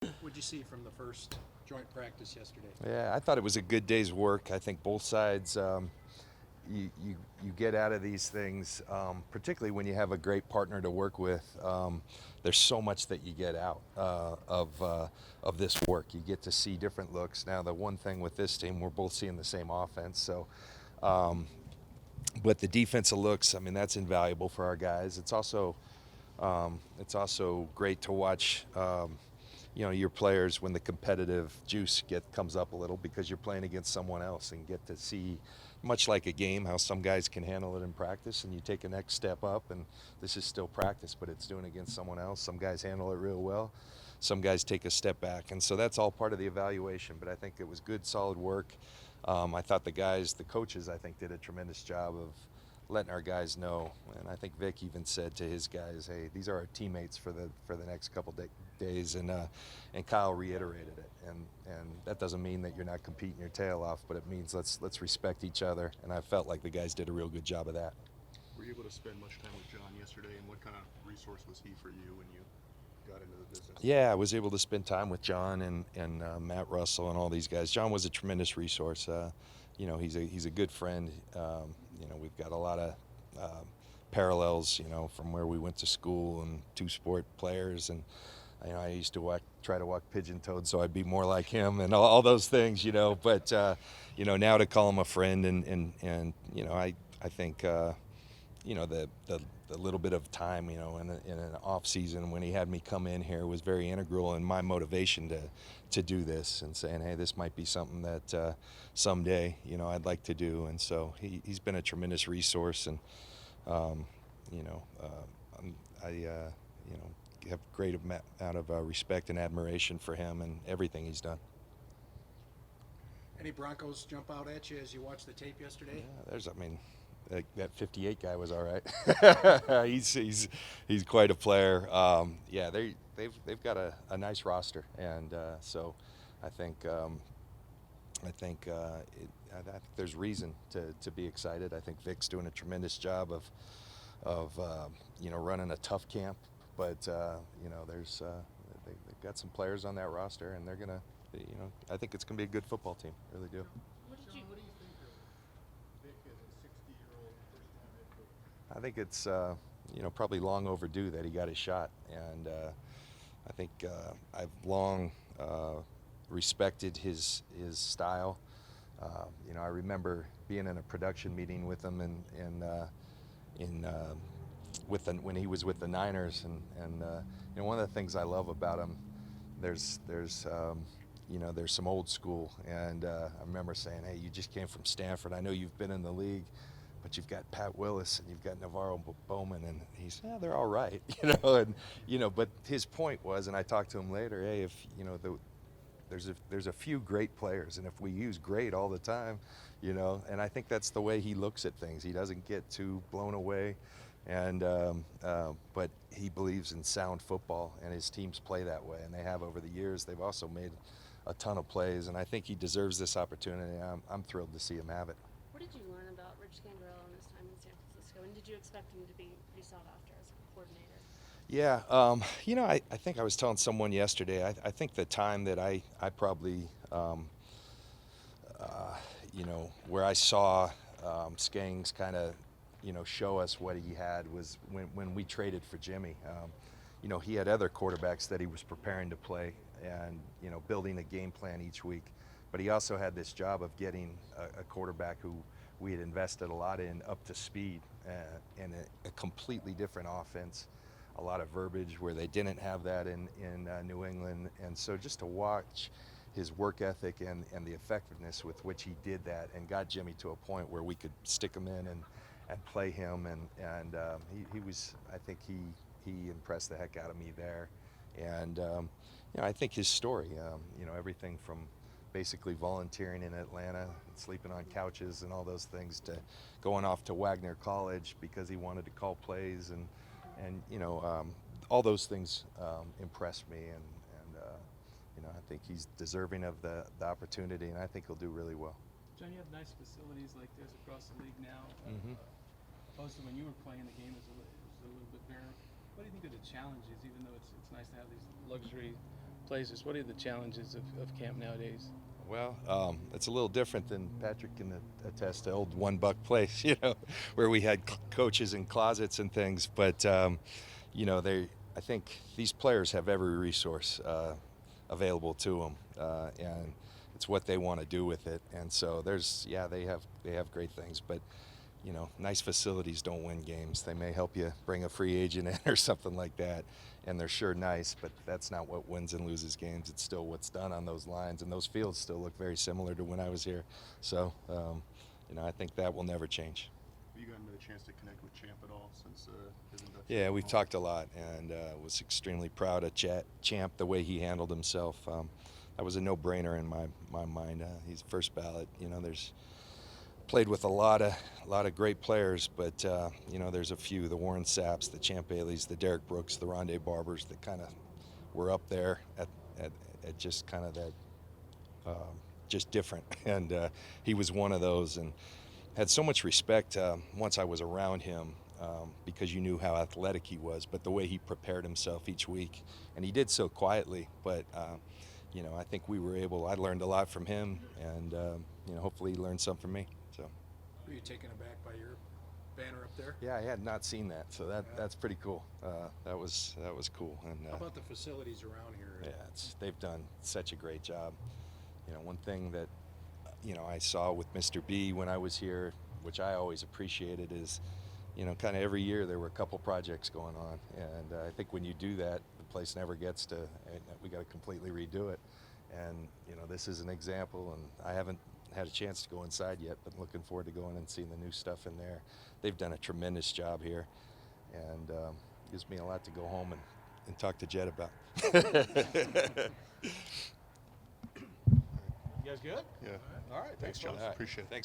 What'd you see from the first joint practice yesterday? Yeah, I thought it was a good day's work. I think both sides, you get out of these things, particularly when you have a great partner to work with. There's so much that you get out of this work. You get to see different looks. Now, the one thing with this team, we're both seeing the same offense. So, um, but the defensive looks, I mean, that's invaluable for our guys. It's also great to watch. Your players when the competitive juice comes up a little because you're playing against someone else and get to see, much like a game, how some guys can handle it in practice and you take a next step up, and this is still practice, but it's doing against someone else. Some guys handle it real well. Some guys take a step back, and so that's all part of the evaluation. But I think it was good, solid work. I thought the coaches, I think, did a tremendous job of letting our guys know. And I think Vic even said to his guys, "Hey, these are our teammates for the next couple days." And Kyle reiterated it. And that doesn't mean that you're not competing your tail off, but it means let's respect each other. And I felt like the guys did a real good job of that. Were you able to spend much time with John yesterday, and what kind of resource was he for you when you got into the business? Yeah, I was able to spend time with John and Matt Russell and all these guys. John was a tremendous resource. He's a good friend. We've got a lot of parallels. From where we went to school and two-sport players, and I used to try to walk pigeon-toed so I'd be more like him and all those things. But now to call him a friend I think. The little bit of time, in an off season when he had me come in here was very integral in my motivation to do this and saying, hey, this might be something that someday, I'd like to do. And so he's been a tremendous resource, and um, you know, I have great amount of respect and admiration for him and everything he's done. Any Broncos jump out at you as you watch the tape Yeah, yesterday? that 58 guy was all right. He's quite a player. Yeah, they've got a nice roster, and so I think I think I think there's reason to be excited. I think Vic's doing a tremendous job of running a tough camp, but there's they've got some players on that roster, and they're gonna I think it's gonna be a good football team. Really do. John, what do you think of Vic as a 60-year-old first-time head coach? I think it's probably long overdue that he got his shot, and I think I've long respected his style. I remember being in a production meeting with him when he was with the Niners, and one of the things I love about him, there's some old school, and I remember saying, hey, you just came from Stanford. I know you've been in the league, but you've got Pat Willis and you've got Navarro Bowman, and he's, yeah, they're all right, but his point was, and I talked to him later, hey, if there's a few great players, and if we use great all the time, and I think that's the way he looks at things. He doesn't get too blown away, and but he believes in sound football, and his teams play that way, and they have over the years. They've also made a ton of plays, and I think he deserves this opportunity. I'm thrilled to see him have it. What did you learn about Rich Gangrel in his time in San Francisco, and did you expect him to be pretty sought after as a coordinator? Yeah, I think I was telling someone yesterday. I think the time that I probably, where I saw Skangs kind of, show us what he had was when we traded for Jimmy. He had other quarterbacks that he was preparing to play and, building a game plan each week. But he also had this job of getting a quarterback who we had invested a lot in up to speed and a completely different offense, a lot of verbiage where they didn't have that in New England. And so just to watch his work ethic and the effectiveness with which he did that and got Jimmy to a point where we could stick him in and play him. And he was, I think he impressed the heck out of me there. And, I think his story, everything from basically volunteering in Atlanta, sleeping on couches and all those things, to going off to Wagner College because he wanted to call plays, and all those things impressed me, and I think he's deserving of the opportunity, and I think he'll do really well. John, you have nice facilities like this across the league now. Mm-hmm. Opposed to when you were playing, the game was a little bit barren. What do you think of the challenges, even though it's nice to have these luxury places. What are the challenges of camp nowadays? Well, it's a little different than Patrick can attest to old $1 place, where we had coaches in closets and things. But I think these players have every resource available to them, and it's what they want to do with it. And so they have great things, but nice facilities don't win games. They may help you bring a free agent in or something like that, and they're sure nice, but that's not what wins and loses games. It's still what's done on those lines, and those fields still look very similar to when I was here. So, I think that will never change. Have you gotten a chance to connect with Champ at all since his induction? Yeah, we've talked a lot, and was extremely proud of Champ, the way he handled himself. That was a no-brainer in my mind. He's first ballot. There's played with a lot of great players, but there's a few, the Warren Sapps, the Champ Baileys, the Derek Brooks, the Rondé Barbers, that kind of were up there at just kind of that, just different. And he was one of those, and had so much respect once I was around him, because you knew how athletic he was, but the way he prepared himself each week, and he did so quietly, but I think I learned a lot from him, and hopefully he learned some from me. So. Were you taken aback by your banner up there? Yeah, I had not seen that, so that's pretty cool. That was cool. And How about the facilities around here? yeah, they've done such a great job. One thing that I saw with Mr. B when I was here, which I always appreciated, is kind of every year there were a couple projects going on, and I think when you do that, the place never gets to. We got to completely redo it, and this is an example. And I haven't had a chance to go inside yet, but looking forward to going and seeing the new stuff in there. They've done a tremendous job here, and gives me a lot to go home and talk to Jed about. You guys good? Yeah. All right. Thanks, John. All right. Appreciate it. Thanks.